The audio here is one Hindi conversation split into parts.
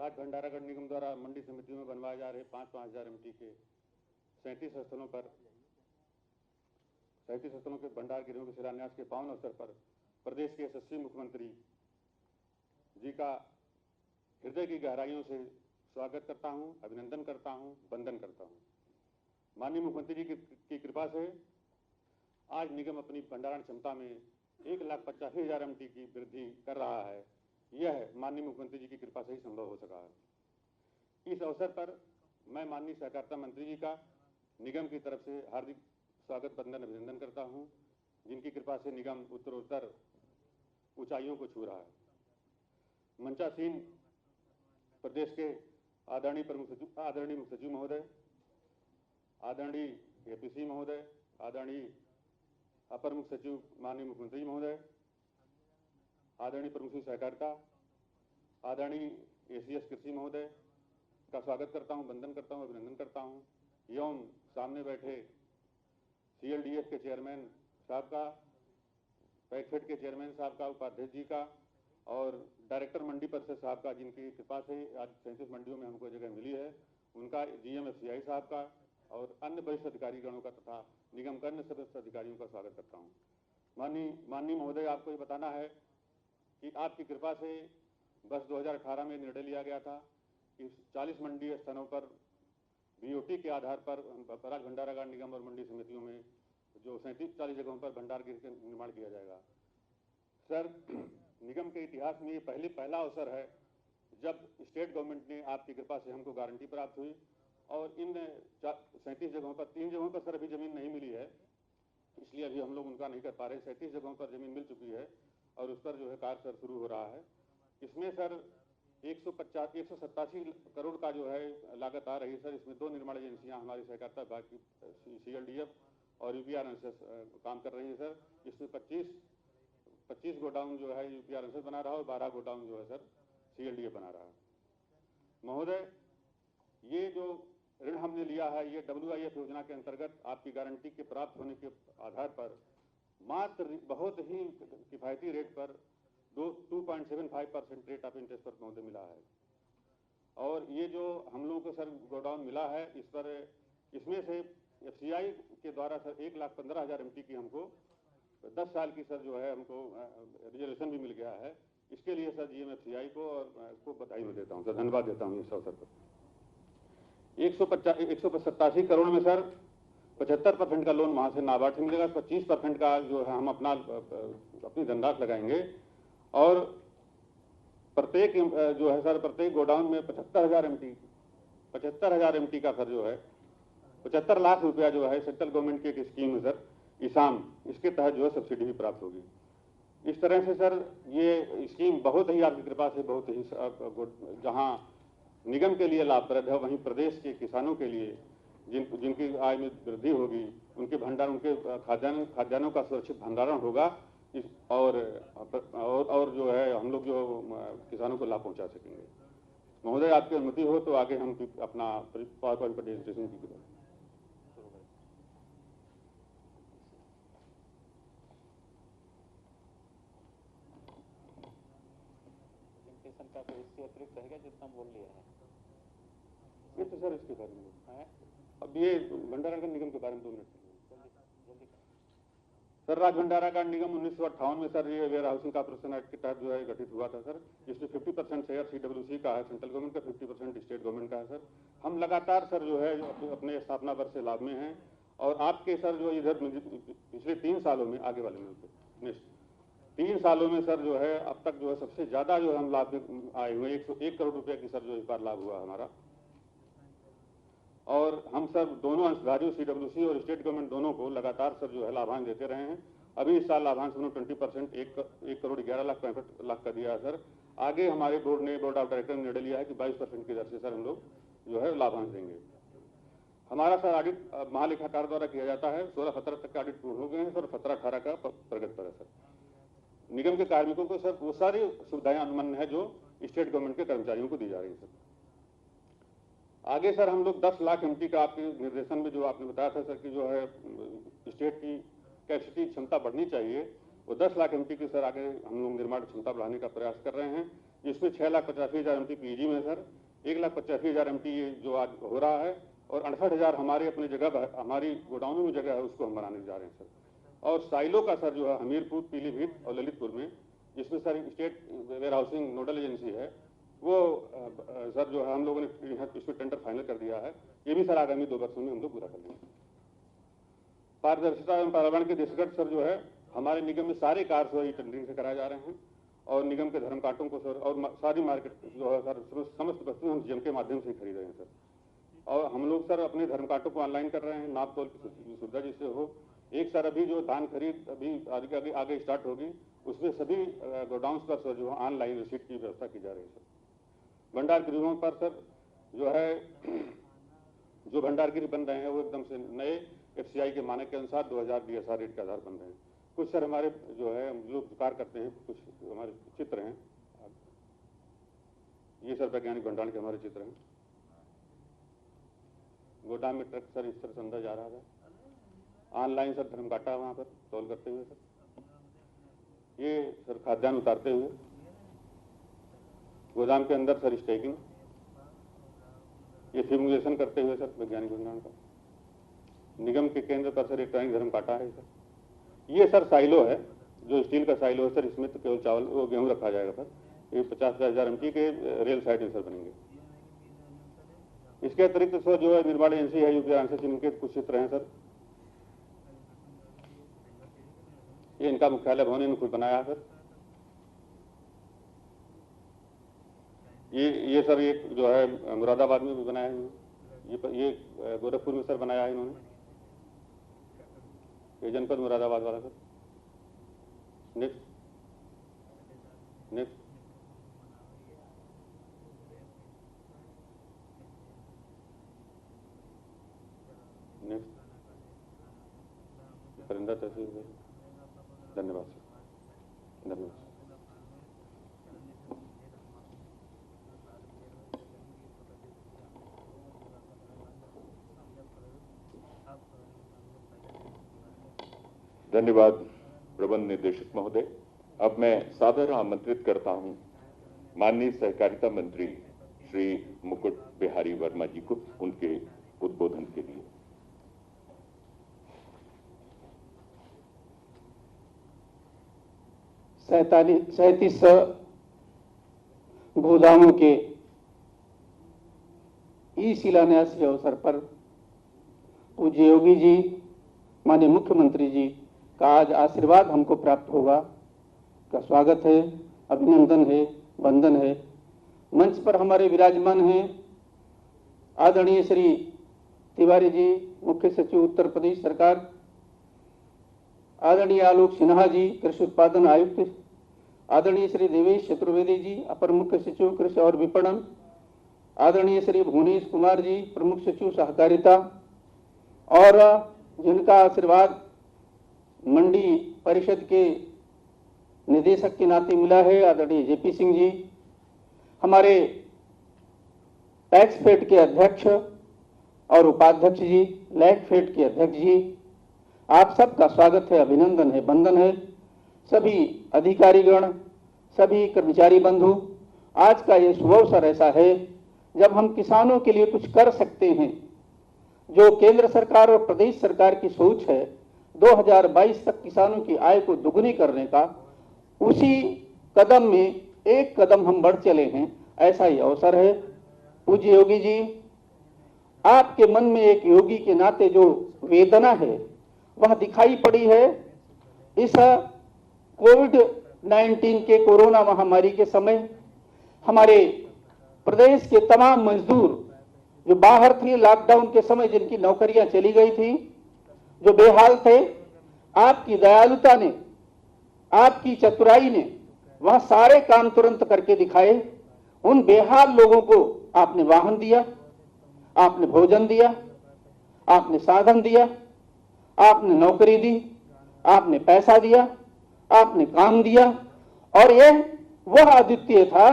राज भंडारागढ़ निगम द्वारा मंडी समितियों में बनवाए जा रहे 5,000 एमटी के 37 स्थलों के भंडार गृहों के शिलान्यास के पावन अवसर पर प्रदेश के यशस्वी मुख्यमंत्री जी का हृदय की गहराइयों से स्वागत करता हूं, अभिनंदन करता हूं, वंदन करता हूं। माननीय मुख्यमंत्री जी की कृपा से आज निगम अपनी भंडारण क्षमता में 1,85,000 एमटी की वृद्धि कर रहा है। यह माननीय मुख्यमंत्री जी की कृपा से ही संभव हो सका है। इस अवसर पर मैं माननीय सहकारिता मंत्री जी का निगम की तरफ से हार्दिक स्वागत, वंदन, अभिनंदन करता हूं, जिनकी कृपा से निगम उत्तरोत्तर ऊंचाइयों को छू रहा है। मंचासीन प्रदेश के आदरणीय मुख्य सचिव महोदय, आदरणीय एपीसी महोदय, आदरणीय अपर मुख्य सचिव माननीय मुख्यमंत्री महोदय, आदरणीय प्रमुख सचिव सहकारिता, आदरणीय एसीएस कृषि महोदय का स्वागत करता हूं, वंदन करता हूं, अभिनंदन करता हूं। एवं सामने बैठे सीएलडीएफ के चेयरमैन साहब का, पैकफेड के चेयरमैन साहब का, उपाध्यक्ष जी का और डायरेक्टर मंडी परिषद साहब का, जिनकी कृपा से आज 37 मंडियों में हमको जगह मिली है, उनका, जीएमएफसीआई साहब का और अन्य वरिष्ठ अधिकारीगणों का तथा निगम के अन्य सदस्य अधिकारियों का स्वागत करता हूँ। माननीय महोदय, आपको ये बताना है कि आपकी कृपा से वर्ष 2018 में निर्णय लिया गया था कि 40 मंडी स्थानों पर बीओटी के आधार पर राज भंडारागार निगम और मंडी समितियों में जो 37-40 जगहों पर भंडार गृह का निर्माण किया जाएगा। सर, निगम के इतिहास में ये पहला अवसर है जब स्टेट गवर्नमेंट ने आपकी कृपा से हमको गारंटी प्राप्त हुई और इन 37 जगहों पर, 3 जगहों पर सर अभी जमीन नहीं मिली है, इसलिए अभी हम लोग उनका नहीं कर पा रहे। 37 जगहों पर जमीन मिल चुकी है और उस पर जो है कार्य सर शुरू हो रहा है। इसमें सर 187 करोड़ का जो है लागत आ रही है सर। इसमें 2 निर्माण एजेंसियां हमारी सहकारिता विभाग की सीएलडीएफ और यूपीआरएनएसएस काम कर रही है सर। इसमें 25 गोडाउन जो है यूपीआरएनएसएस बना रहा है और 12 गोडाउन जो है सर सीएलडीएफ बना रहा है। महोदय, ये जो ऋण हमने लिया है, ये WIF योजना के अंतर्गत आपकी गारंटी के प्राप्त होने के आधार पर मात्र बहुत ही किफायती रेट पर 2.75% रेट ऑफ इंटरेस्ट पर महोदय मिला है। और ये जो हम लोगों को सर गोडाउन मिला है, इस पर इसमें से एफसीआई के द्वारा सर 1,15,000 एमटी की हमको 10 साल की सर जो है हमको रिजर्वेशन भी मिल गया है। इसके लिए सर जीएमएफसीआई को और को बधाई मैं देता हूँ सर, धन्यवाद देता हूँ इस अवसर पर। 187 करोड़ में सर 75% का लोन वहाँ से नाबार्ड से मिलेगा, 25% का जो है हम अपनी धनराशि लगाएंगे और प्रत्येक जो है सर प्रत्येक गोडाउन में 75,000 एमटी का सर जो है 75 लाख रुपया जो है सेंट्रल गवर्नमेंट की एक स्कीम है सर ईसाम, इसके तहत जो है सब्सिडी भी प्राप्त होगी। इस तरह से सर ये स्कीम बहुत ही आपकी कृपा से बहुत ही जहाँ निगम के लिए लाभप्रद है, वहीं प्रदेश के किसानों के लिए जिनकी आय में वृद्धि होगी, उनके भंडारण, उनके खाद्यान्नों का सुरक्षित भंडारण होगा और जो है हम लोग जो किसानों को लाभ पहुंचा सकेंगे। महोदय, आपकी अनुमति हो तो आगे हम अपना पावर पॉइंट प्रेजेंटेशन की करें। का तो इससे अतिरिक्त रहेगा जितना बोल लिया है ये तो सर इसके बारे में है। अब ये भंडारागार निगम के बारे में 2 मिनट जल्दी। सर, राज भंडारागार निगम 1958 में सर ये वेयर हाउसिंग कॉर्पोरेशन एक्ट के तहत जो है गठित हुआ था सर। इसमें 50% शेयर सीडब्ल्यूसी का है, सेंट्रल गवर्नमेंट का 50% स्टेट गवर्नमेंट का है सर। हम लगातार सर जो है अपने स्थापना वर्ष से लाभ में हैं और आपके सर जो इधर पिछले 3 सालों में, आगे वाले में 3 सालों में सर जो है अब तक जो है सबसे ज्यादा जो हम लाभ में आए हुए 101 करोड़ रुपए की सर जो इस बार लाभ हुआ हमारा। और हम सर दोनों अंशधारियों सीडब्ल्यूसी और स्टेट गवर्नमेंट दोनों को लगातार सर जो है लाभांश देते रहे हैं। अभी इस साल लाभांश उन्होंने 20% 1 करोड़ 11 लाख 65 लाख का दिया है सर। आगे हमारे बोर्ड ऑफ डायरेक्टर ने निर्णय लिया है कि 22% की दर से सर हम लोग जो है लाभांश देंगे। हमारा सर ऑडिट महालेखाकार द्वारा किया जाता है। 16-17 तक का ऑडिट पूर्ण हो गए हैं सर, 17-18 का प्रगति पर है सर। निगम के कार्मिकों को सर वो सारी सुविधाएं अनुमन्य है जो स्टेट गवर्नमेंट के कर्मचारियों को दी जा रही है सर। आगे सर हम लोग 10 लाख एमटी का आपके निर्देशन में जो आपने बताया था सर कि जो है स्टेट की कैपेसिटी क्षमता बढ़नी चाहिए, वो 10 लाख एमटी की सर आगे हम लोग निर्माण क्षमता बढ़ाने का प्रयास कर रहे हैं, जिसमें 6,85,000 एमटी पीजी में सर, 1,85,000 एमटी जो आज हो रहा है, और 68,000 हमारे अपनी जगह, हमारी गोडाउनों में जगह है, उसको हम बनाने जा रहे हैं सर। और साइलो का सर जो है हमीरपुर, पीलीभीत और ललितपुर में, जिसमें sir state warehousing nodal agency है, वो सर जो है हम लोगों ने इसमें टेंडर फाइनल कर दिया है। ये भी सर आगामी 2 वर्षों में हम लोग पूरा कर लेंगे। पारदर्शिता एवं पर्यावरण के दृष्टिगत सर जो है हमारे निगम में सारे कार्य जो है टेंडरिंग से कराए जा रहे हैं, और निगम के धर्म कांटों को सर और सारी मार्केट जो है सर समस्त वस्तुएं हम जीएम के माध्यम से ही खरीद रहे हैं सर। और हम लोग सर अपने धर्म कांटों को ऑनलाइन कर रहे हैं, नाप तोल की सुविधा जिससे हो। एक सर अभी जो धान खरीद अभी आगे स्टार्ट होगी, उसमें सभी गोडाउन्स पर सर जो है ऑनलाइन रिसीट की व्यवस्था की जा रही है सर। भंडार गृहों पर सर जो है जो भंडार गृह बन रहे हैं वो एकदम से नए FCI के मानक के अनुसार 2000 DSR रेट के आधार बन रहे हैं। कुछ सर हमारे जो है हम लोग कार्य करते हैं, कुछ हमारे चित्र हैं, ये सर वैज्ञानिक भंडारण के हमारे चित्र हैं। गोदाम में ट्रक सर इस तरह से अंदर जा रहा था, ऑनलाइन सर धर्म काटा वहाँ पर तौल करते हुए सर, ये सर खाद्यान्न उतारते हुए, गोदाम के अंदर सर स्टैकिंग, ये फ्यूमिगेशन करते हुए सर वैज्ञानिक भंडारण का। निगम के केंद्र पर सर इलेक्ट्रॉनिक धर्म काटा है सर। ये सर साइलो है, जो स्टील का साइलो है सर, इसमें तो केवल चावल वो गेहूं रखा जाएगा सर। ये 50,000 MT के रेल साइड में सर बनेंगे। इसके अतिरिक्त सर जो है निर्माण एजेंसी है यूपी आंसर, इनके कुछ चित्र हैं सर। ये इनका मुख्यालय भवन इन्होंने खुद बनाया है सर। ये सर एक जो है मुरादाबाद में भी बनाया है, ये गोरखपुर में सर बनाया है इन्होंने, ये जनपद मुरादाबाद वाला सर। नेक्स्ट परिंदा तहसील। धन्यवाद सर, धन्यवाद। धन्यवाद प्रबंध निदेशक महोदय। अब मैं सादर आमंत्रित करता हूं माननीय सहकारिता मंत्री श्री मुकुट बिहारी वर्मा जी को उनके उद्बोधन के लिए। 37 गोदामों के शिलान्यास के अवसर पर पूज्य योगी जी, माननीय मुख्यमंत्री जी का आज आशीर्वाद हमको प्राप्त होगा, का स्वागत है, अभिनंदन है, वंदन है। मंच पर हमारे विराजमान हैं आदरणीय श्री तिवारी जी, मुख्य सचिव उत्तर प्रदेश सरकार, आदरणीय आलोक सिन्हा जी, कृषि उत्पादन आयुक्त, आदरणीय श्री देवेश चतुर्वेदी जी, अपर मुख्य सचिव कृषि और विपणन, आदरणीय श्री भुवनेश कुमार जी, प्रमुख सचिव सहकारिता, और जिनका आशीर्वाद मंडी परिषद के निदेशक के नाते मिला है, आदरणीय JP सिंह जी, हमारे टैक्स फेड के अध्यक्ष और उपाध्यक्ष जी, लैग फेड के अध्यक्ष जी, आप सबका स्वागत है, अभिनंदन है, वंदन है। सभी अधिकारीगण, सभी कर्मचारी बंधु, आज का ये शुभ अवसर ऐसा है जब हम किसानों के लिए कुछ कर सकते हैं। जो केंद्र सरकार और प्रदेश सरकार की सोच है 2022 तक किसानों की आय को दुगनी करने का, उसी कदम में एक कदम हम बढ़ चले हैं, ऐसा ही अवसर है। पूज्य योगी जी, आपके मन में एक योगी के नाते जो वेदना है वह दिखाई पड़ी है इस कोविड-19 के कोरोना महामारी के समय। हमारे प्रदेश के तमाम मजदूर जो बाहर थे लॉकडाउन के समय, जिनकी नौकरियां चली गई थी, जो बेहाल थे, आपकी दयालुता ने, आपकी चतुराई ने वह सारे काम तुरंत करके दिखाए। उन बेहाल लोगों को आपने वाहन दिया, आपने भोजन दिया, आपने साधन दिया, आपने नौकरी दी, आपने पैसा दिया, आपने काम दिया। और यह वह अद्वितीय था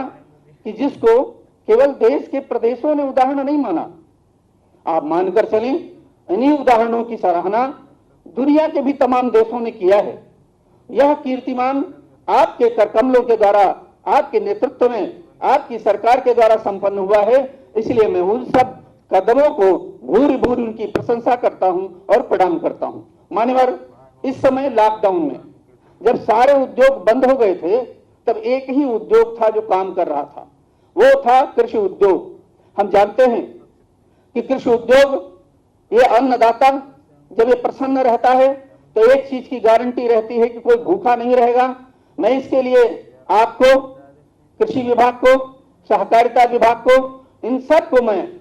कि जिसको केवल देश के प्रदेशों ने उदाहरण नहीं माना, आप मानकर चलें इन्हीं उदाहरणों की सराहना दुनिया के भी तमाम देशों ने किया है। यह कीर्तिमान आपके करकमलों के द्वारा, आपके नेतृत्व में, आपकी सरकार के द्वारा संपन्न हुआ है। इसलिए मैं उन सब कदमों को भूरि भूरि उनकी प्रशंसा करता हूं और प्रणाम करता हूं। मान्यवर, इस समय लॉकडाउन में जब सारे उद्योग बंद हो गए थे, तब एक ही उद्योग था जो काम कर रहा था, वो था कृषि उद्योग। हम जानते हैं कि कृषि उद्योग, ये अन्नदाता जब ये प्रसन्न रहता है तो एक चीज की गारंटी रहती है कि कोई भूखा नहीं रहेगा। मैं इसके लिए आपको, कृषि विभाग को, सहकारिता विभाग को, इन सबको मैं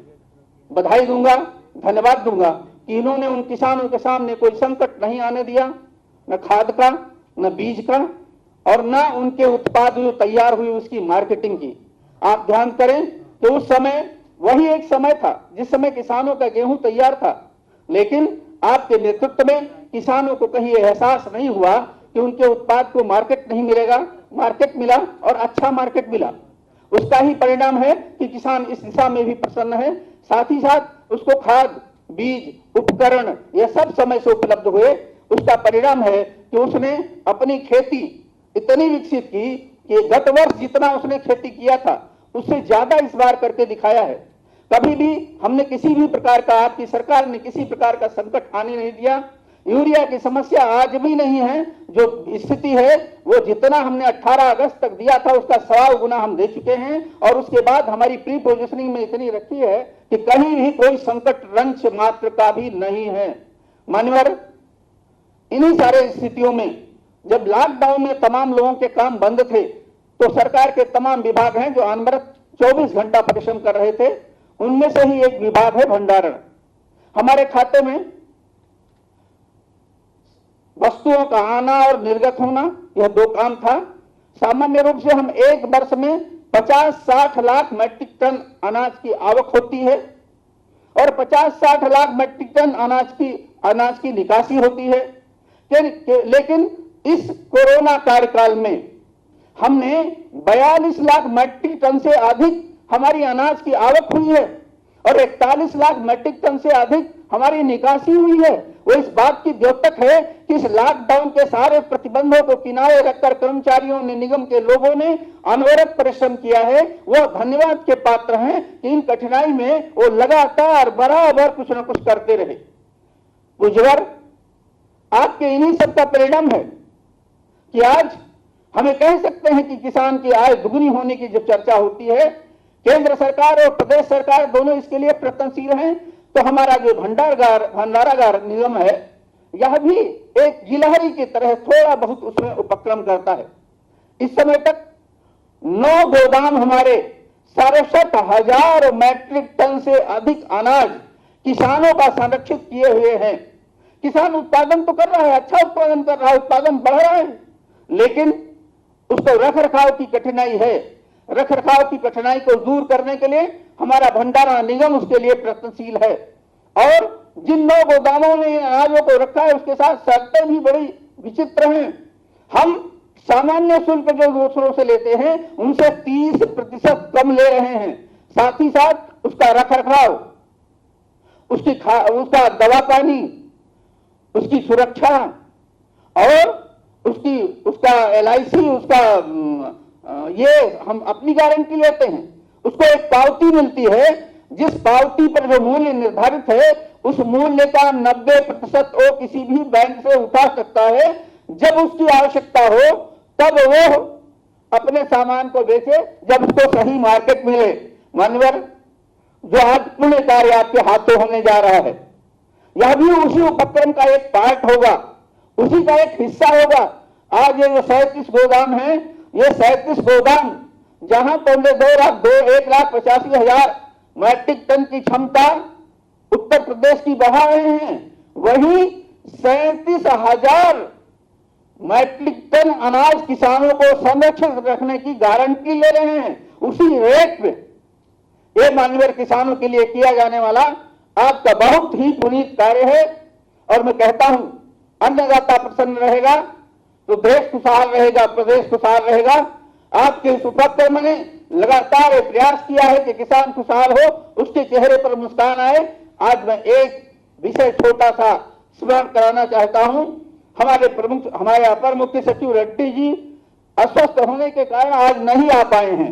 बधाई दूंगा, धन्यवाद दूंगा कि इन्होंने उन किसानों के सामने कोई संकट नहीं आने दिया, न खाद का, न बीज का, और न उनके उत्पाद जो तैयार हुई उसकी मार्केटिंग की। आप ध्यान करें तो उस समय वही एक समय था जिस समय किसानों का गेहूं तैयार था, लेकिन आपके नेतृत्व में किसानों को कहीं एहसास नहीं हुआ कि उनके उत्पाद को मार्केट नहीं मिलेगा। मार्केट मिला और अच्छा मार्केट मिला। उसका ही परिणाम है कि किसान इस दिशा में भी प्रसन्न है। साथ ही साथ उसको खाद, बीज, उपकरण ये सब समय से उपलब्ध हुए। उसका परिणाम है कि उसने अपनी खेती इतनी विकसित की कि गत वर्ष जितना उसने खेती किया था उससे ज्यादा इस बार करके दिखाया है। कभी भी हमने किसी भी प्रकार का, आपकी सरकार ने किसी प्रकार का संकट आने नहीं दिया। यूरिया की समस्या आज भी नहीं है। जो स्थिति है वो जितना हमने 18 अगस्त तक दिया था उसका 1.25 गुना हम दे चुके हैं, और उसके बाद हमारी प्री पोजिशनिंग में इतनी रखी है कि कहीं भी कोई संकट रंच मात्र का भी नहीं है। मान्यवर, इन्हीं सारे स्थितियों में जब लॉकडाउन में तमाम लोगों के काम बंद थे तो सरकार के तमाम विभाग हैं जो अनवरत 24 घंटा परिश्रम कर रहे थे। उनमें से ही एक विभाग है भंडारण। हमारे खाते में वस्तुओं का आना और निर्गत होना, यह 2 काम था। सामान्य रूप से हम एक वर्ष में 50-60 लाख मैट्रिक टन अनाज की आवक होती है और 50-60 लाख मैट्रिक टन अनाज की निकासी होती है। लेकिन इस कोरोना कार्यकाल में हमने 42 लाख मैट्रिक टन से अधिक हमारी अनाज की आवक हुई है और 41 लाख मैट्रिक टन से अधिक हमारी निकासी हुई है। वो इस बात की द्योतक है कि इस लॉकडाउन के सारे प्रतिबंधों को किनारे रखकर कर्मचारियों ने, निगम के लोगों ने अनवरत परिश्रम किया है। वो धन्यवाद के पात्र हैं कि इन कठिनाई में वो लगातार बराबर कुछ न कुछ करते रहे। पूज्यवर, आपके इन्हीं सब का परिणाम है कि आज हमें कह सकते हैं कि किसान की आय दुगनी होने की जब चर्चा होती है, केंद्र सरकार और प्रदेश सरकार दोनों इसके लिए प्रयत्नशील हैं। तो हमारा जो भंडारागार निगम है, यह भी एक गिलहरी की तरह थोड़ा बहुत उसमें उपक्रम करता है। इस समय तक 9 गोदाम हमारे 67,000 मैट्रिक टन से अधिक अनाज किसानों का संरक्षित किए हुए हैं। किसान उत्पादन तो कर रहा है, अच्छा उत्पादन कर रहा है, उत्पादन बढ़ रहा है, लेकिन उसको रख रखाव की कठिनाई है। रख रखाव की कठिनाई को दूर करने के लिए हमारा भंडारण निगम उसके लिए प्रयत्नशील है। और जिन 9 गोदामों में अनाजों को रखा है उसके साथ शर्तें भी बड़ी विचित्र हैं। हम सामान्य शुल्क जो दूसरों से लेते हैं उनसे 30% कम ले रहे हैं। साथ ही साथ उसका रख रखाव, उसका दवा पानी, उसकी सुरक्षा और उसका LIC, उसका ये हम अपनी गारंटी लेते हैं। उसको एक पावती मिलती है, जिस पावती पर जो मूल्य निर्धारित है उस मूल्य का 90% वो किसी भी बैंक से उठा सकता है। जब उसकी आवश्यकता हो तब वो अपने सामान को बेचे, जब उसको सही मार्केट मिले। मान्यवर, जो आज पुण्य कार्य आपके हाथों होने जा रहा है, यह भी उसी उपक्रम का एक पार्ट होगा, उसी का एक हिस्सा होगा। आज ये जो 37 गोदाम है, ये 37 गोदाम जहां पहले 1,85,000 मैट्रिक टन की क्षमता उत्तर प्रदेश की बढ़ा रहे हैं, वही 37,000 मैट्रिक टन अनाज किसानों को संरक्षित रखने की गारंटी ले रहे हैं उसी रेट पे। ये मानवीय किसानों के लिए किया जाने वाला आपका बहुत ही पुनीत कार्य है। और मैं कहता हूं, अन्नदाता प्रसन्न रहेगा तो देश खुशहाल रहेगा, प्रदेश खुशहाल रहेगा। आपके इस उपक्रम ने लगातार एक प्रयास किया है कि किसान खुशहाल हो, उसके चेहरे पर मुस्कान आए। आज मैं एक विषय छोटा सा स्मरण कराना चाहता हूं। हमारे अपर मुख्य सचिव रेड्डी जी अस्वस्थ होने के कारण आज नहीं आ पाए हैं,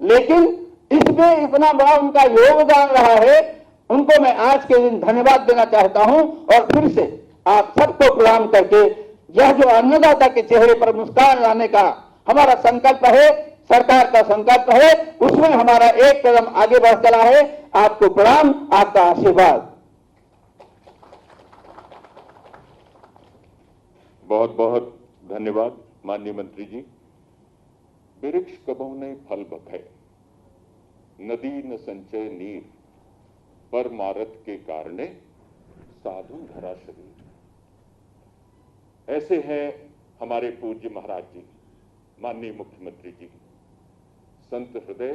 लेकिन इसमें इतना बड़ा उनका योगदान रहा है, उनको मैं आज के दिन धन्यवाद देना चाहता हूं। और फिर से आप सबको प्रणाम करके यह जो अन्नदाता के चेहरे पर मुस्कान लाने का हमारा संकल्प है, सरकार का संकल्प है, उसमें हमारा एक कदम आगे बढ़ चला है। आपको प्रणाम, आपका आशीर्वाद। बहुत बहुत धन्यवाद माननीय मंत्री जी। वृक्ष कबहु नहीं फल बखे, नदी न संचय नीर, पर मारत के कारणे साधु धरा शरीर। ऐसे हैं हमारे पूज्य महाराज जी, माननीय मुख्यमंत्री जी। संत हृदय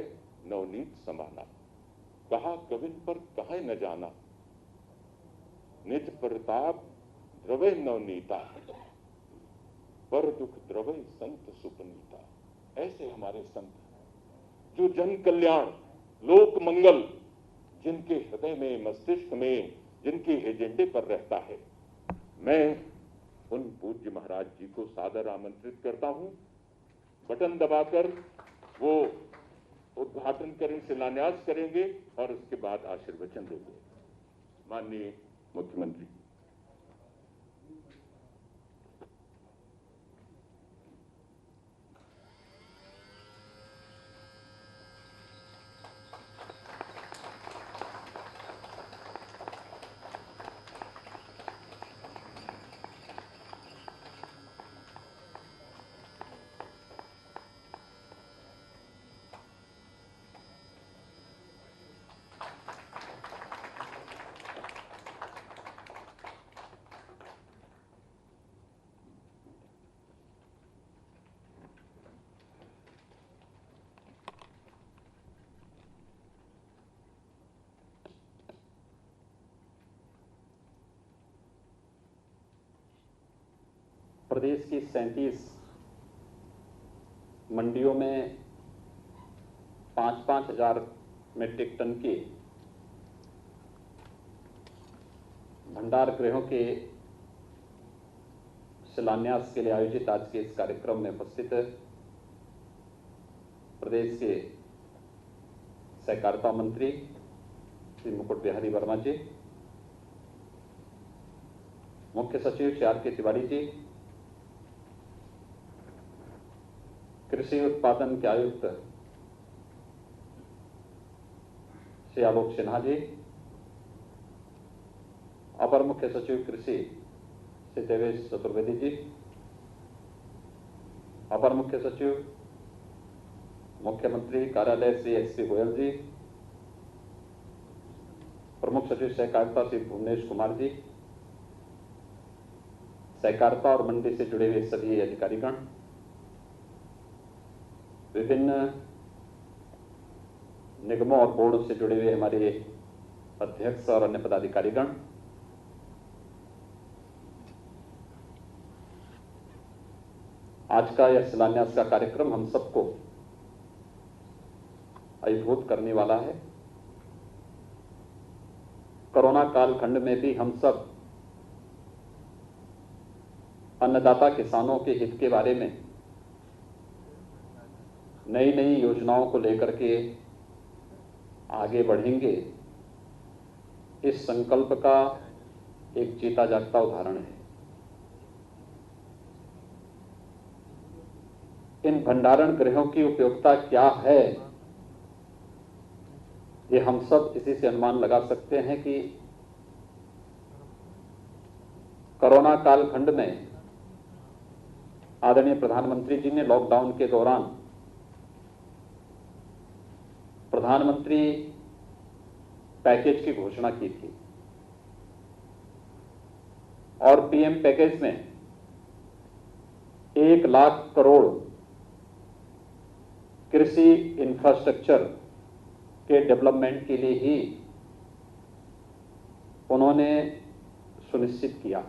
नवनीत समाना, कहा कविन पर कहे न जाना, निज प्रताप द्रवे नवनीता, पर दुख द्रवे संत सुपनीता। ऐसे हमारे संत जो जन कल्याण, लोक मंगल, जिनके हृदय में, मस्तिष्क में, जिनके एजेंडे पर रहता है। मैं उन पूज्य महाराज जी को सादर आमंत्रित करता हूं। बटन दबाकर वो उद्घाटन करें, शिलान्यास करेंगे और उसके बाद आशीर्वचन देंगे। माननीय मुख्यमंत्री। प्रदेश की 37 मंडियों में 5-5 हजार मीट्रिक टन के भंडार गृहों के शिलान्यास के लिए आयोजित आज के इस कार्यक्रम में उपस्थित प्रदेश के सहकारिता मंत्री श्री मुकुट बिहारी वर्मा जी, मुख्य सचिव श्री आर के तिवारी जी, कृषि उत्पादन के आयुक्त श्री आलोक सिन्हा जी, अपर मुख्य सचिव कृषि श्री देवेश चतुर्वेदी जी, अपर मुख्य सचिव मुख्यमंत्री कार्यालय श्री एस.पी. गोयल जी, प्रमुख सचिव सहकारिता श्री भुवनेश कुमार जी, सहकारिता और मंडी से जुड़े हुए सभी अधिकारीगण, विभिन्न निगमों और बोर्डों से जुड़े हुए हमारे अध्यक्ष और अन्य पदाधिकारीगण, आज का यह शिलान्यास का कार्यक्रम हम सबको अभिभूत करने वाला है। कोरोना कालखंड में भी हम सब अन्नदाता किसानों के हित के बारे में नई नई योजनाओं को लेकर के आगे बढ़ेंगे, इस संकल्प का एक जीता जागता उदाहरण है। इन भंडारण गृहों की उपयोगिता क्या है, ये हम सब इसी से अनुमान लगा सकते हैं कि कोरोना कालखंड में आदरणीय प्रधानमंत्री जी ने लॉकडाउन के दौरान प्रधानमंत्री पैकेज की घोषणा की थी और पीएम पैकेज में 1 लाख करोड़ कृषि इंफ्रास्ट्रक्चर के डेवलपमेंट के लिए ही उन्होंने सुनिश्चित किया।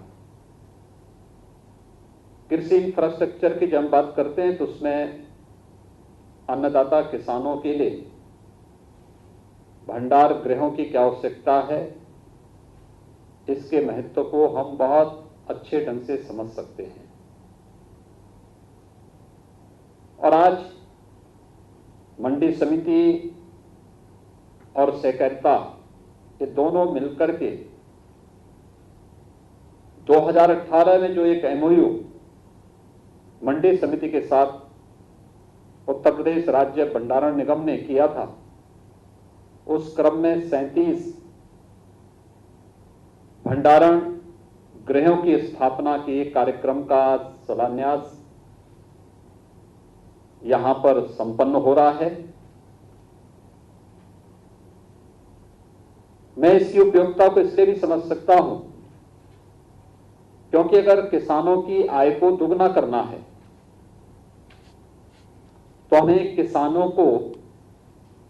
कृषि इंफ्रास्ट्रक्चर की जब हम बात करते हैं तो उसमें अन्नदाता किसानों के लिए भंडार गृहों की क्या आवश्यकता है, इसके महत्व को हम बहुत अच्छे ढंग से समझ सकते हैं। और आज मंडी समिति और सहकारिता ये दोनों मिलकर के 2018 में जो एक MOU मंडी समिति के साथ उत्तर प्रदेश राज्य भंडारण निगम ने किया था, उस क्रम में 37 भंडारण गृहों की स्थापना के एक कार्यक्रम का शिलान्यास यहां पर संपन्न हो रहा है। मैं इसकी उपयोगिता को इसलिए भी समझ सकता हूं क्योंकि अगर किसानों की आय को दुगना करना है तो हमें किसानों को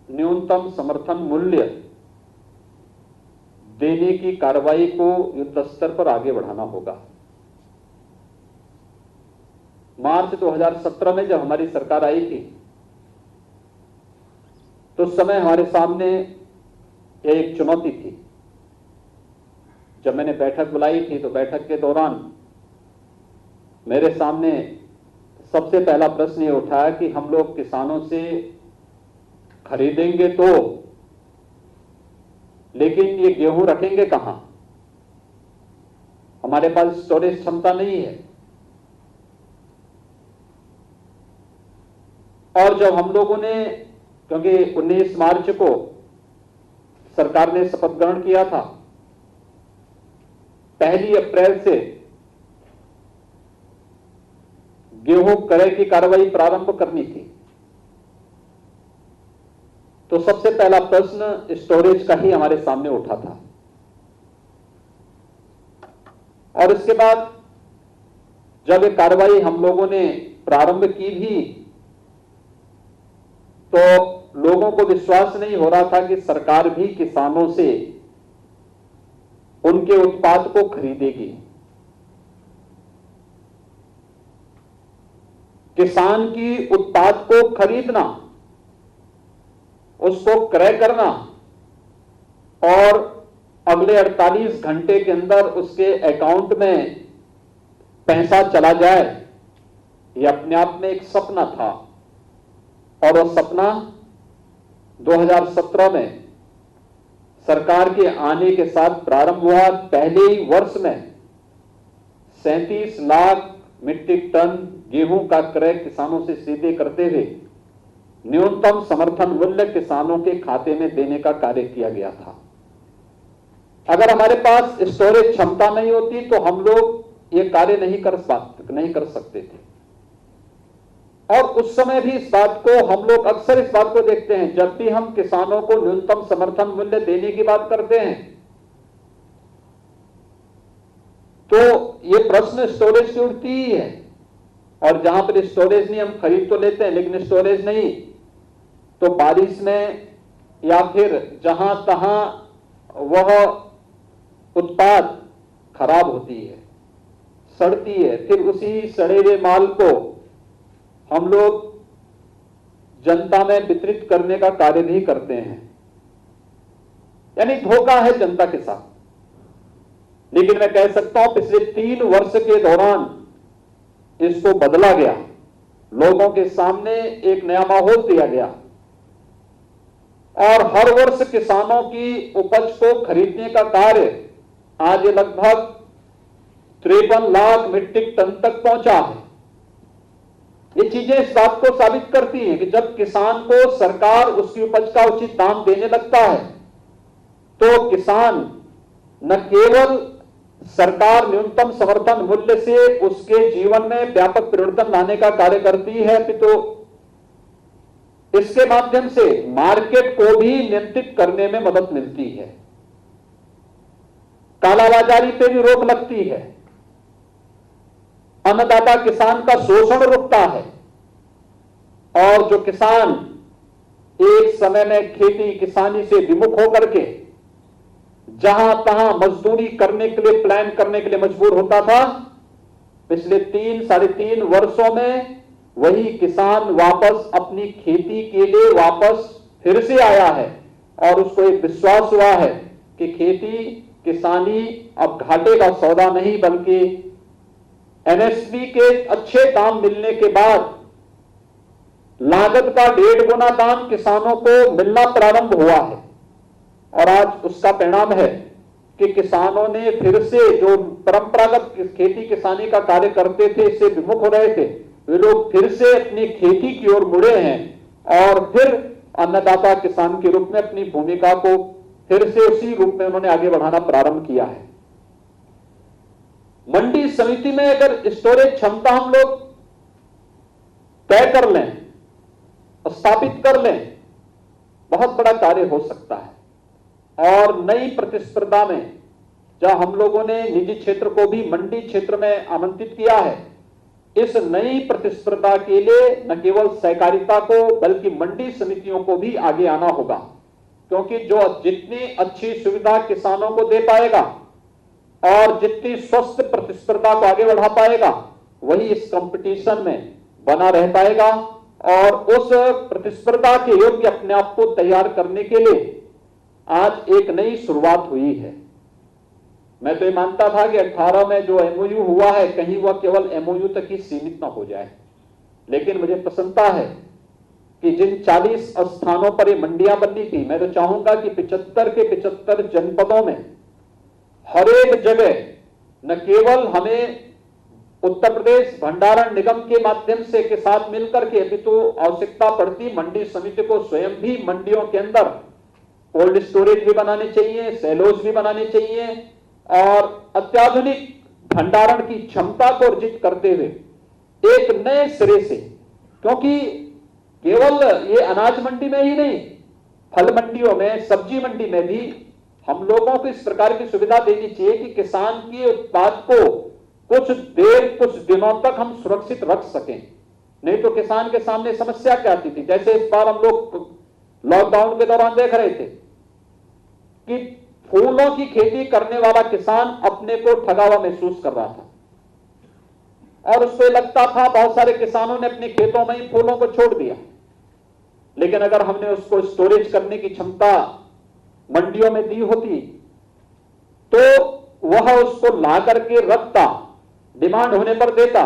न्यूनतम समर्थन मूल्य देने की कार्रवाई को युद्ध स्तर पर आगे बढ़ाना होगा। मार्च 2017 में जब हमारी सरकार आई थी तो उस समय हमारे सामने एक चुनौती थी। जब मैंने बैठक बुलाई थी तो बैठक के दौरान मेरे सामने सबसे पहला प्रश्न ये उठाया कि हम लोग किसानों से खरीदेंगे तो, लेकिन ये गेहूं रखेंगे कहां? हमारे पास स्टोरेज क्षमता नहीं है। और जब हम लोगों ने, क्योंकि 19 मार्च को सरकार ने शपथ ग्रहण किया था, 1 अप्रैल से गेहूं क्रय की कार्रवाई प्रारंभ करनी थी, तो सबसे पहला प्रश्न स्टोरेज का ही हमारे सामने उठा था। और इसके बाद जब ये कार्रवाई हम लोगों ने प्रारंभ की भी तो लोगों को विश्वास नहीं हो रहा था कि सरकार भी किसानों से उनके उत्पाद को खरीदेगी। किसान की उत्पाद को खरीदना, उसको क्रय करना और अगले 48 घंटे के अंदर उसके अकाउंट में पैसा चला जाए, यह अपने आप में एक सपना था। और वह सपना 2017 में सरकार के आने के साथ प्रारंभ हुआ। पहले ही वर्ष में 37 लाख मीट्रिक टन गेहूं का क्रय किसानों से सीधे करते हुए न्यूनतम समर्थन मूल्य किसानों के खाते में देने का कार्य किया गया था। अगर हमारे पास स्टोरेज क्षमता नहीं होती तो हम लोग ये कार्य नहीं कर सकते थे। और उस समय भी इस बात को हम लोग अक्सर इस बात को देखते हैं, जब भी हम किसानों को न्यूनतम समर्थन मूल्य देने की बात करते हैं तो ये प्रश्न स्टोरेज की उठती ही है। और जहां पर स्टोरेज नहीं, हम खरीद तो लेते हैं लेकिन स्टोरेज नहीं, तो बारिश में या फिर जहां तहां वह उत्पाद खराब होती है, सड़ती है, फिर उसी सड़े हुए माल को हम लोग जनता में वितरित करने का कार्य भी करते हैं, यानी धोखा है जनता के साथ। लेकिन मैं कह सकता हूं पिछले 3 वर्ष के दौरान इसको बदला गया, लोगों के सामने एक नया माहौल दिया गया और हर वर्ष किसानों की उपज को खरीदने का कार्य आज लगभग 53 लाख मीट्रिक टन तक पहुंचा है। ये चीजें इस बात को साबित करती हैं कि जब किसान को सरकार उसकी उपज का उचित दाम देने लगता है तो किसान न केवल सरकार न्यूनतम समर्थन मूल्य से उसके जीवन में व्यापक परिवर्तन लाने का कार्य करती है, तो इसके माध्यम से मार्केट को भी नियंत्रित करने में मदद मिलती है, कालाबाजारी पे भी रोक लगती है, अन्नदाता किसान का शोषण रुकता है। और जो किसान एक समय में खेती किसानी से विमुख होकर के जहां तहां मजदूरी करने के लिए, प्लान करने के लिए मजबूर होता था, पिछले 3-3.5 वर्षों में वही किसान वापस अपनी खेती के लिए वापस फिर से आया है और उसको एक विश्वास हुआ है कि खेती किसानी अब घाटे का सौदा नहीं बल्कि एमएसपी के अच्छे दाम मिलने के बाद लागत का 1.5 गुना दाम किसानों को मिलना प्रारंभ हुआ है। और आज उसका परिणाम है कि किसानों ने फिर से जो परंपरागत खेती किसानी का कार्य करते थे, इससे विमुख हो रहे थे, वे लोग फिर से अपनी खेती की ओर मुड़े हैं और फिर अन्नदाता किसान के रूप में अपनी भूमिका को फिर से उसी रूप में उन्होंने आगे बढ़ाना प्रारंभ किया है। मंडी समिति में अगर स्टोरेज क्षमता हम लोग तय कर लें, स्थापित कर लें, बहुत बड़ा कार्य हो सकता है। और नई प्रतिस्पर्धा में जब हम लोगों ने निजी क्षेत्र को भी मंडी क्षेत्र में आमंत्रित किया है, इस नई प्रतिस्पर्धा के लिए न केवल सहकारिता को बल्कि मंडी समितियों को भी आगे आना होगा, क्योंकि जो जितनी अच्छी सुविधा किसानों को दे पाएगा और जितनी स्वस्थ प्रतिस्पर्धा को आगे बढ़ा पाएगा, वही इस कंपटीशन में बना रह पाएगा और उस प्रतिस्पर्धा के योग्य अपने आप को तैयार करने के लिए आज एक नई शुरुआत हुई है। मैं तो ये मानता था कि 18 में जो एमओयू हुआ है, कहीं वह केवल एमओयू तक ही सीमित न हो जाए, लेकिन मुझे प्रसन्नता है कि जिन 40 स्थानों पर ये मंडियां बननी थी, मैं तो चाहूंगा कि 75 के 75 जनपदों में हर एक जगह न केवल हमें उत्तर प्रदेश भंडारण निगम के माध्यम से के साथ मिलकर के, अभी तो आवश्यकता पड़ती मंडी समिति को स्वयं भी मंडियों के अंदर कोल्ड स्टोरेज भी बनाने चाहिए, सेलोज भी बनाने चाहिए और अत्याधुनिक भंडारण की क्षमता को अर्जित करते हुए एक नए सिरे से, क्योंकि केवल ये अनाज मंडी में ही नहीं, फल मंडियों में, सब्जी मंडी में भी हम लोगों को इस प्रकार की सुविधा देनी चाहिए कि किसान के उत्पाद को कुछ देर, कुछ दिनों तक हम सुरक्षित रख सकें। नहीं तो किसान के सामने समस्या क्या आती थी, जैसे इस बार हम लोग लॉकडाउन के दौरान देख रहे थे कि फूलों की खेती करने वाला किसान अपने को ठगा हुआ महसूस कर रहा था और उसको लगता था, बहुत सारे किसानों ने अपने खेतों में ही फूलों को छोड़ दिया। लेकिन अगर हमने उसको स्टोरेज करने की क्षमता मंडियों में दी होती तो वह उसको ला करके रखता, डिमांड होने पर देता,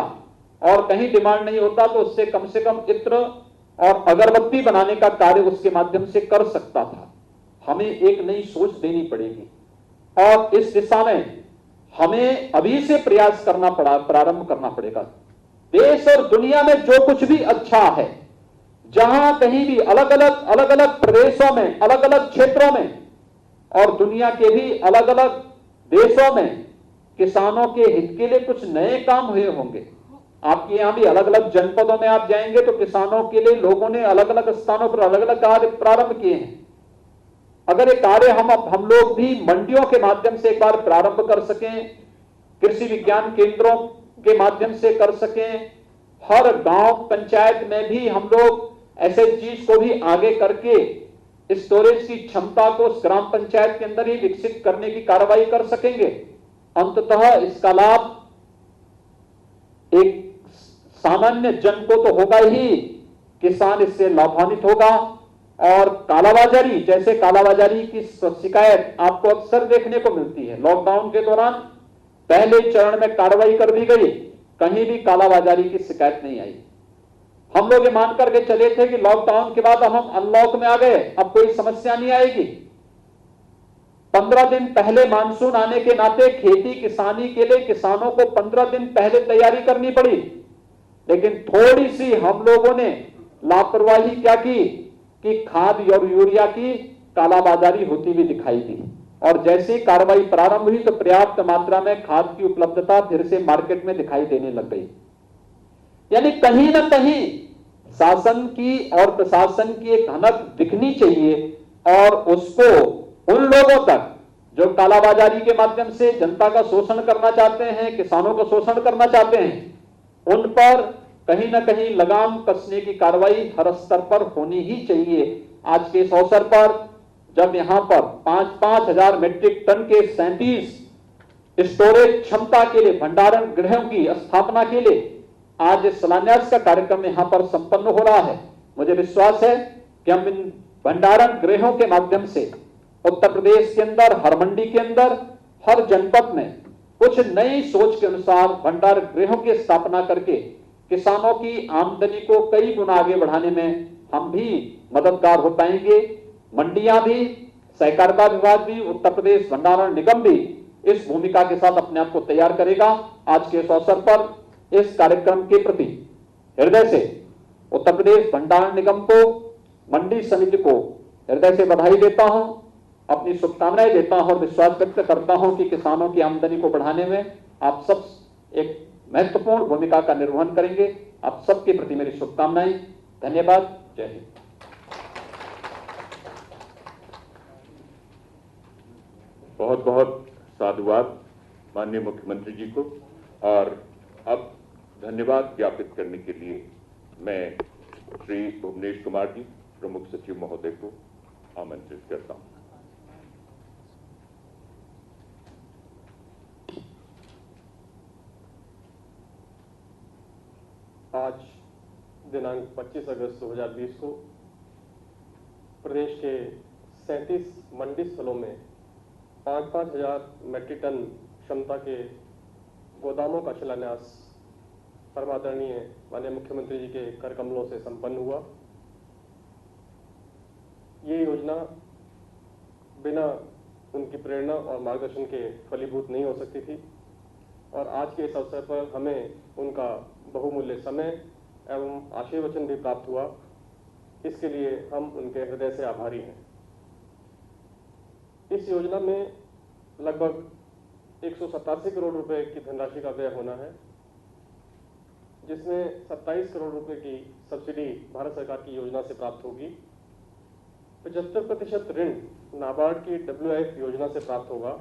और कहीं डिमांड नहीं होता तो उससे कम से कम इत्र और अगरबत्ती बनाने का कार्य उसके माध्यम से कर सकता था। हमें एक नई सोच देनी पड़ेगी और इस दिशा में हमें अभी से प्रयास करना प्रारंभ करना पड़ेगा। देश और दुनिया में जो कुछ भी अच्छा है, जहां कहीं भी अलग अलग प्रदेशों में, अलग अलग क्षेत्रों में और दुनिया के भी अलग अलग देशों में किसानों के हित के लिए कुछ नए काम हुए होंगे। आपके यहां भी अलग अलग जनपदों में आप जाएंगे तो किसानों के लिए लोगों ने अलग अलग स्थानों पर अलग अलग कार्य प्रारंभ किए हैं। अगर ये कार्य हम लोग भी मंडियों के माध्यम से एक बार प्रारंभ कर सकें, कृषि विज्ञान केंद्रों के माध्यम से कर सकें, हर गांव पंचायत में भी हम लोग एसएचजी को भी आगे करके स्टोरेज की क्षमता को ग्राम पंचायत के अंदर ही विकसित करने की कार्रवाई कर सकेंगे, अंततः इसका लाभ एक सामान्य जन को तो होगा ही, किसान इससे लाभान्वित होगा। और कालाबाजारी, जैसे कालाबाजारी की शिकायत आपको अक्सर देखने को मिलती है, लॉकडाउन के दौरान पहले चरण में कार्रवाई कर दी गई, कहीं भी कालाबाजारी की शिकायत नहीं आई। हम लोग ये मान करके चले थे कि लॉकडाउन के बाद अब हम अनलॉक में आ गए, अब कोई समस्या नहीं आएगी। 15 दिन पहले मानसून आने के नाते खेती किसानी के लिए किसानों को 15 दिन पहले तैयारी करनी पड़ी, लेकिन थोड़ी सी हम लोगों ने लापरवाही क्या की कि खाद और यूरिया की कालाबाजारी होती हुई दिखाई दी, और जैसे ही कार्रवाई प्रारंभ हुई तो पर्याप्त मात्रा में खाद की उपलब्धता फिर से मार्केट में दिखाई देने लग गई। यानी कहीं ना कहीं शासन की और प्रशासन की एक हनक दिखनी चाहिए और उसको उन लोगों तक जो कालाबाजारी के माध्यम से जनता का शोषण करना चाहते हैं, किसानों का शोषण करना चाहते हैं, उन पर कहीं ना कहीं लगाम कसने की कार्रवाई हर स्तर पर होनी ही चाहिए। आज के इस अवसर पर जब यहां पर 5-5 हजार मीट्रिक टन के 37 स्टोरेज क्षमता के लिए भंडारण गृहों की स्थापना के लिए आज शिलान्यास का कार्यक्रम यहां पर संपन्न हो रहा है, मुझे विश्वास है कि हम इन भंडारण गृहों के माध्यम से उत्तर प्रदेश के अंदर हर मंडी के अंदर हर जनपद में कुछ नई सोच के अनुसार भंडार गृहों की स्थापना करके किसानों की आमदनी को कई गुना आगे बढ़ाने में हम भी मददगार हो पाएंगे। मंडियां भी, सहकारिता विभाग भी, उत्तर प्रदेश भंडारण निगम भी इस भूमिका के साथ अपने आप को तैयार करेगा। आज के इस अवसर पर इस कार्यक्रम के प्रति हृदय से उत्तर प्रदेश भंडारण निगम को, मंडी समिति को हृदय से बधाई देता हूं, अपनी शुभकामनाएं देता हूं और विश्वास व्यक्त करता हूं कि किसानों की आमदनी को बढ़ाने में आप सब एक महत्वपूर्ण भूमिका का निर्वहन करेंगे। आप सबके प्रति मेरी शुभकामनाएं। धन्यवाद। जय हिंद। बहुत बहुत साधुवाद माननीय मुख्यमंत्री जी को। और अब धन्यवाद ज्ञापित करने के लिए मैं श्री भुवनेश कुमार जी, प्रमुख सचिव महोदय को आमंत्रित करता हूं। आज दिनांक 25 अगस्त 2020 को प्रदेश के 37 मंडी स्थलों में 5-5 हजार मेट्रिक टन क्षमता के गोदामों का शिलान्यास परमादरणीय माननीय मुख्यमंत्री जी के कर कमलों से संपन्न हुआ। ये योजना बिना उनकी प्रेरणा और मार्गदर्शन के फलीभूत नहीं हो सकती थी और आज के इस अवसर पर हमें उनका बहुमूल्य समय एवं आशीर्वचन भी प्राप्त हुआ। इसके लिए हम उनके हृदय से आभारी हैं। इस योजना में लगभग 187 करोड़ रुपए की धनराशि का व्यय होना है, जिसमें 27 करोड़ रुपए की सब्सिडी भारत सरकार की योजना से प्राप्त होगी। 75% ऋण नाबार्ड की WIF योजना से प्राप्त होगा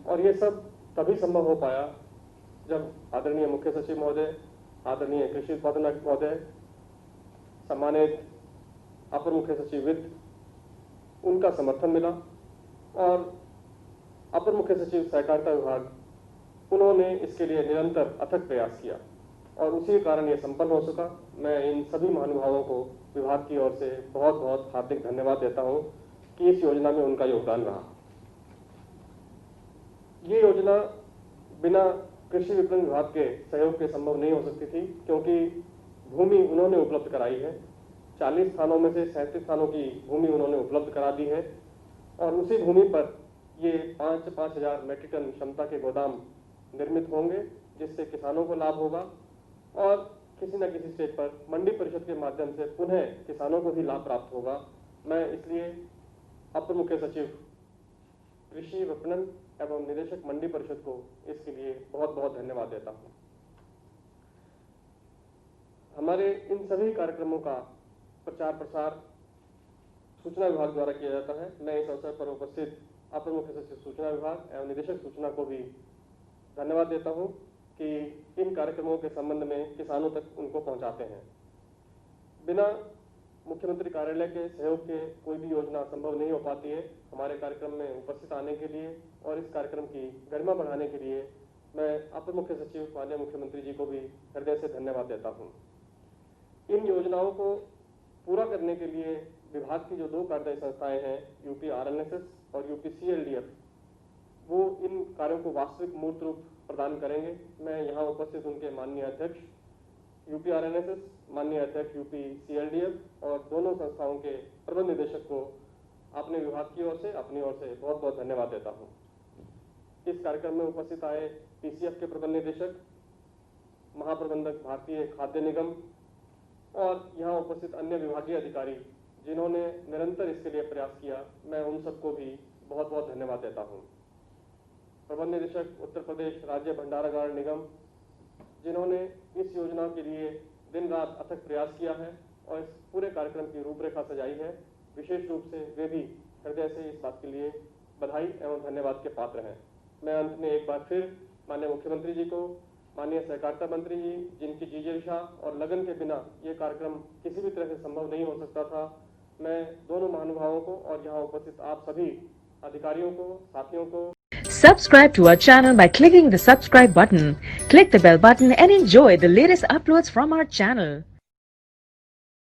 और ये सब तभी संभव हो पाया जब आदरणीय मुख्य सचिव महोदय, आदरणीय कृषि उत्पादन आयुक्त महोदय, सम्मानित अपर मुख्य सचिव वित्त, उनका समर्थन मिला और अपर मुख्य सचिव सहकारिता विभाग, उन्होंने इसके लिए निरंतर अथक प्रयास किया और उसी कारण ये संपन्न हो सका। मैं इन सभी महानुभावों को विभाग की ओर से बहुत बहुत हार्दिक धन्यवाद देता हूं कि इस योजना में उनका योगदान रहा। ये योजना बिना कृषि विपणन विभाग के सहयोग के संभव नहीं हो सकती थी, क्योंकि भूमि उन्होंने उपलब्ध कराई है। 40 स्थानों में से 37 स्थानों की भूमि उन्होंने उपलब्ध करा दी है और उसी भूमि पर ये 5-5 हजार मेट्रिक टन क्षमता के गोदाम निर्मित होंगे, जिससे किसानों को लाभ होगा और किसी न किसी स्टेज पर मंडी परिषद के माध्यम से पुनः किसानों को भी लाभ प्राप्त होगा। मैं इसलिए अपर मुख्य सचिव कृषि विपणन एवं निदेशक मंडी परिषद को इसके लिए बहुत बहुत धन्यवाद देता हूं। हमारे इन सभी कार्यक्रमों का प्रचार प्रसार सूचना विभाग द्वारा किया जाता है। मैं इस अवसर पर उपस्थित अपर मुख्य सचिव सूचना विभाग एवं निदेशक सूचना को भी धन्यवाद देता हूं कि इन कार्यक्रमों के संबंध में किसानों तक उनको पहुंचाते हैं। बिना मुख्यमंत्री कार्यालय के सहयोग के कोई भी योजना संभव नहीं हो पाती है। हमारे कार्यक्रम में उपस्थित आने के लिए और इस कार्यक्रम की गरिमा बढ़ाने के लिए मैं अपर मुख्य सचिव माननीय मुख्यमंत्री जी को भी हृदय से धन्यवाद देता हूं। इन योजनाओं को पूरा करने के लिए विभाग की जो 2 कार्यदायी संस्थाएं हैं, यूपी RNSS और यूपी CLDF, वो इन कार्यों को वास्तविक मूर्त रूप प्रदान करेंगे। मैं यहाँ उपस्थित उनके माननीय अध्यक्ष यूपी RNSS, माननीय अध्यक्ष यूपी CLDF और दोनों संस्थाओं के प्रबंध निदेशक को अपने विभाग की ओर से, अपनी ओर से बहुत बहुत धन्यवाद देता हूँ। इस कार्यक्रम में उपस्थित आए PCF के प्रबंध निदेशक, महाप्रबंधक भारतीय खाद्य निगम और यहाँ उपस्थित अन्य विभागीय अधिकारी जिन्होंने निरंतर इसके लिए प्रयास किया, मैं उन सबको भी बहुत बहुत धन्यवाद देता हूँ। प्रबंध निदेशक उत्तर प्रदेश राज्य भंडारागार निगम, जिन्होंने इस योजना के लिए दिन रात अथक प्रयास किया है और इस पूरे कार्यक्रम की रूपरेखा सजाई है, विशेष रूप से वे भी हृदय से इस बात के लिए बधाई एवं धन्यवाद के पात्र हैं। मैं अंत में एक बार फिर माननीय मुख्यमंत्री जी को, माननीय सहकारिता मंत्री जी, जिनकी जिज्ञासा और लगन के बिना ये कार्यक्रम किसी भी तरह से संभव नहीं हो सकता था, मैं दोनों महानुभावों को और यहाँ उपस्थित आप सभी अधिकारियों को, साथियों को Subscribe to our channel by clicking the subscribe button. Click the bell button and enjoy the latest uploads from our channel.